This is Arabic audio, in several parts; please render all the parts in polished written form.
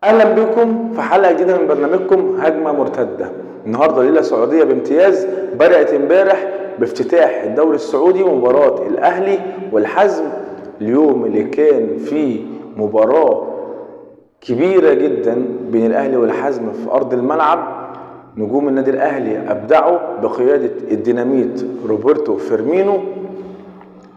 اهلا بكم في حلقه جديده من برنامجكم هجمه مرتده. النهارده ليله سعوديه بامتياز بدات امبارح بافتتاح الدوري السعودي ومباراه الاهلي والحزم. اليوم اللي كان فيه مباراه كبيره جدا بين الاهلي والحزم في ارض الملعب. نجوم النادي الاهلي ابدعوا بقياده الديناميت روبرتو فيرمينو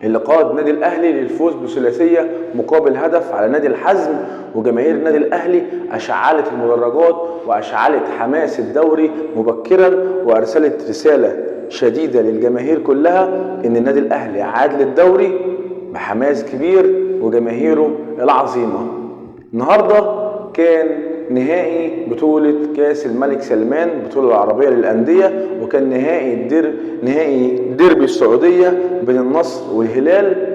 اللي قاد النادي الاهلي للفوز بثلاثيه مقابل هدف على نادي الحزم. وجماهير النادي الاهلي اشعلت المدرجات واشعلت حماس الدوري مبكرا، وارسلت رساله شديده للجماهير كلها ان النادي الاهلي عاد للدوري بحماس كبير وجماهيره العظيمه. النهارده كان نهائي بطولة كاس الملك سلمان، البطولة العربية للأندية، وكان نهائي ديربي السعودية بين النصر والهلال،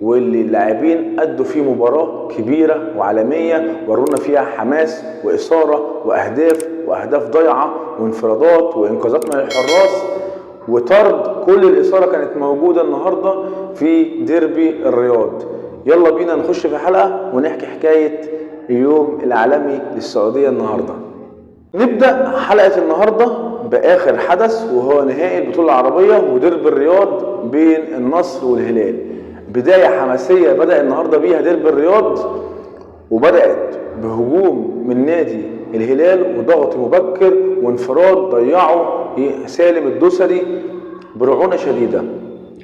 واللي اللاعبين أدوا فيه مباراة كبيرة وعالمية، ورونا فيها حماس وإثارة وأهداف ضيعة وانفرادات وإنقاذات من الحراس وطرد. كل الإثارة كانت موجودة النهاردة في ديربي الرياض. يلا بينا نخش في الحلقة ونحكي حكاية اليوم العالمي للسعودية النهاردة. نبدأ حلقة النهاردة بآخر حدث، وهو نهائي البطولة العربية وديربي الرياض بين النصر والهلال. بداية حماسية بدأ النهاردة بيها ديربي الرياض، وبدأت بهجوم من نادي الهلال وضغط مبكر وانفراد ضيعه سالم الدوسري برعونة شديدة.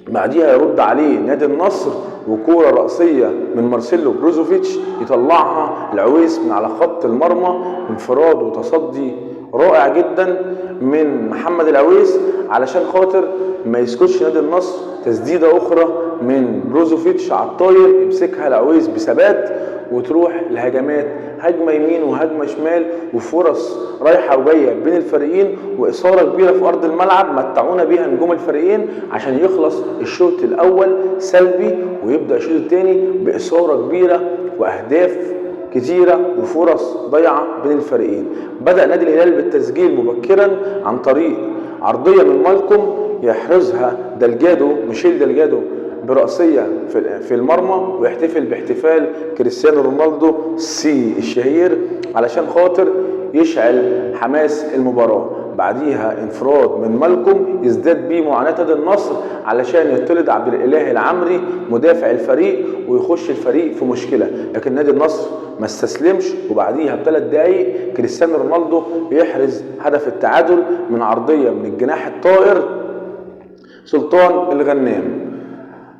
بعديها يرد عليه نادي النصر وكورة رأسية من مارسيلو بروزوفيتش يطلعها العويس من على خط المرمى، انفراد وتصدي رائع جدا من محمد العويس علشان خاطر ما يسكتش نادي النصر. تسديدة أخرى من بروزوفيتش على الطاير يمسكها العويس بثبات وتروح الهجمات، هجمة يمين وهجمة شمال وفرص رايحة وجاية بين الفريقين وإثارة كبيرة في أرض الملعب متعونا بيها نجوم الفريقين عشان يخلص الشوط الأول سلبي ويبدأ الشوط الثاني بإثارة كبيرة وأهداف كتيرة وفرص ضيعة بين الفريقين. بدأ نادي الهلال بالتسجيل مبكرا عن طريق عرضية من مالكوم يحرزها ميشيل دلجادو برأسية في المرمى، ويحتفل باحتفال كريستيانو رونالدو الشهير علشان خاطر يشعل حماس المباراة. بعديها انفراد من مالكوم يزداد بيه معاناة نادي النصر علشان يطرد عبد الاله العمري مدافع الفريق ويخش الفريق في مشكلة، لكن نادي النصر ما استسلمش. وبعديها ب3 دقايق كريستيانو رونالدو يحرز هدف التعادل من عرضية من الجناح الطائر سلطان الغنام.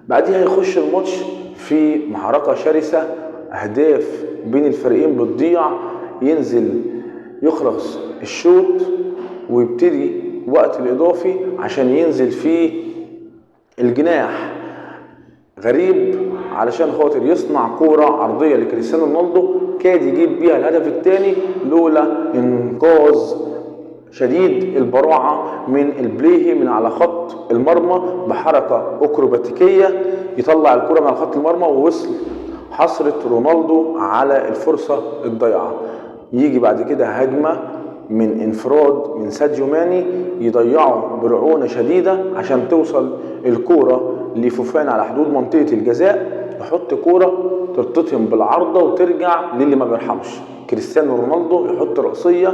بعديها يخش الماتش في معركة شرسة، أهداف بين الفريقين بتضيع، ينزل يخلص الشوط ويبتدي وقت الإضافي عشان ينزل فيه الجناح غريب علشان خاطر يصنع كورة عرضية لكريستيانو رونالدو كاد يجيب بيها الهدف الثاني لولا إنقاذ شديد البراعة من البليهي من على خط المرمى بحركة أكروباتيكية يطلع الكرة من على خط المرمى ووصل حصرة رونالدو على الفرصة الضيعة. يجي بعد كده هجمة من انفراد من ساديو ماني يضيعه برعونة شديدة عشان توصل الكرة لفوفان على حدود منطقة الجزاء، يحط كرة ترتطم بالعارضة وترجع للي ما بيرحمش كريستيانو رونالدو، يحط رأسية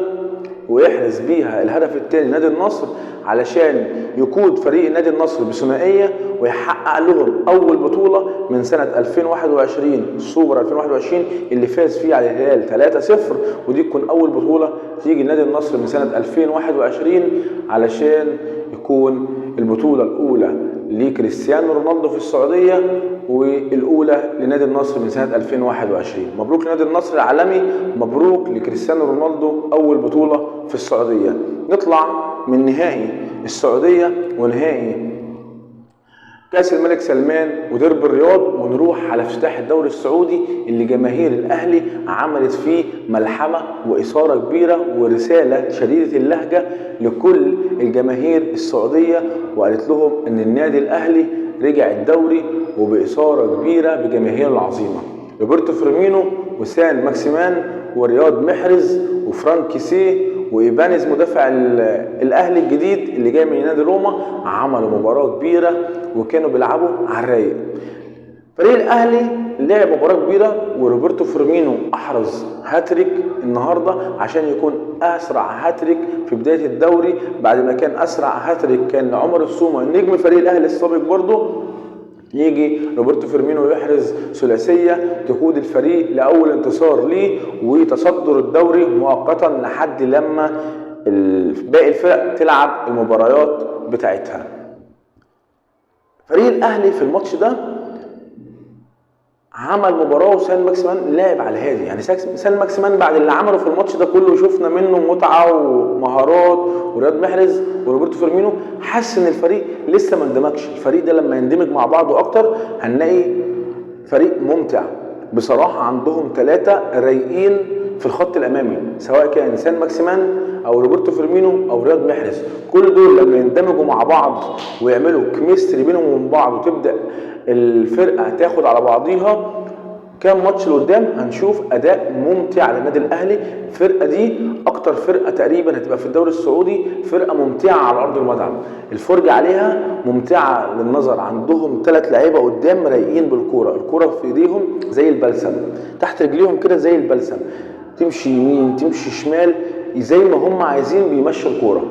ويحرز بيها الهدف الثاني نادي النصر علشان يقود فريق نادي النصر بثنائيه ويحقق لهم اول بطوله من سنه 2021 سوبر 2021 اللي فاز فيه على الهلال 3-0، ودي تكون اول بطوله تيجي لنادي النصر من سنه 2021 علشان يكون البطوله الاولى لكريستيانو رونالدو في السعوديه والاولى لنادي النصر من سنه 2021. مبروك لنادي النصر العالمي، مبروك لكريستيانو رونالدو اول بطوله في السعوديه. نطلع من نهائي السعوديه ونهائي كاس الملك سلمان وديربي الرياض ونروح على افتتاح الدوري السعودي اللي جماهير الاهلي عملت فيه ملحمه واثاره كبيره ورساله شديده اللهجه لكل الجماهير السعوديه، وقالت لهم ان النادي الاهلي رجع الدوري وباثاره كبيره بجماهير العظيمه. روبرتو فيرمينو وسان ماكسيمان ورياض محرز وفرانك كيسيه وإيبانيز مدافع الأهلي الجديد اللي جاي من نادي روما عملوا مباراة كبيرة وكانوا بيلعبوا على الرايق. فريق الأهلي لعب مباراه كبيره، وروبرتو فيرمينو احرز هاتريك النهارده عشان يكون اسرع هاتريك في بدايه الدوري، بعد ما كان اسرع هاتريك كان لعمر السومه نجم فريق الاهلي السابق برضه. يجي روبرتو فيرمينو يحرز ثلاثيه تقود الفريق لاول انتصار ليه وتصدر الدوري مؤقتا لحد لما باقي الفرق تلعب المباريات بتاعتها. فريق الاهلي في الماتش ده عمل مباراه، وسان ماكسيمان لعب على الهادي. يعني سان ماكسيمان بعد اللي عمله في الماتش ده كله شفنا منه متعه ومهارات، ورياض محرز وروبرتو فيرمينو حس ان الفريق لسه ما اندمجش. الفريق ده لما يندمج مع بعضه اكتر هنلاقي فريق ممتع بصراحه. عندهم 3 رايقين في الخط الامامي، سواء كان سان ماكسيمان او روبرتو فيرمينو او رياض محرز. كل دول لما يندمجوا مع بعض ويعملوا كيمستري بينهم وبين بعض وتبدا الفرقه تاخد على بعضيها، كام ماتش لقدام هنشوف اداء ممتع للنادي الاهلي. الفرقه دي اكتر فرقه تقريبا هتبقى في الدوري السعودي فرقه ممتعه على ارض الملعب، الفرجه عليها ممتعه للنظر. عندهم 3 لعيبه قدام رايقين بالكوره، الكوره في ايديهم زي البلسم، تحت رجليهم كده زي البلسم، تمشي يمين تمشي شمال زي ما هم عايزين بيمشوا الكوره.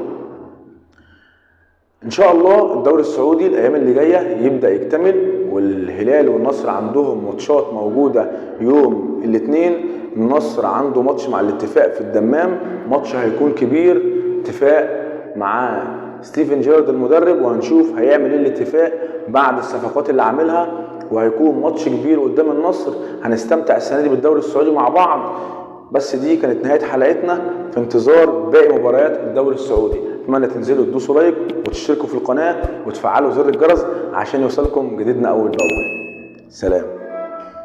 ان شاء الله الدوري السعودي الايام اللي جايه يبدا يكتمل، والهلال والنصر عندهم ماتشات موجوده يوم الاثنين. النصر عنده ماتش مع الاتفاق في الدمام، ماتش هيكون كبير، اتفاق مع ستيفن جيرارد المدرب، وهنشوف هيعمل ايه الاتفاق بعد الصفقات اللي عاملها، وهيكون ماتش كبير قدام النصر. هنستمتع السنه دي بالدوري السعودي مع بعض. بس دي كانت نهايه حلقتنا، في انتظار باقي مباريات الدوري السعودي. اتمنى تنزلوا تدوسوا لايك وتشتركوا في القناه وتفعلوا زر الجرس عشان يوصلكم جديدنا اول باول. سلام.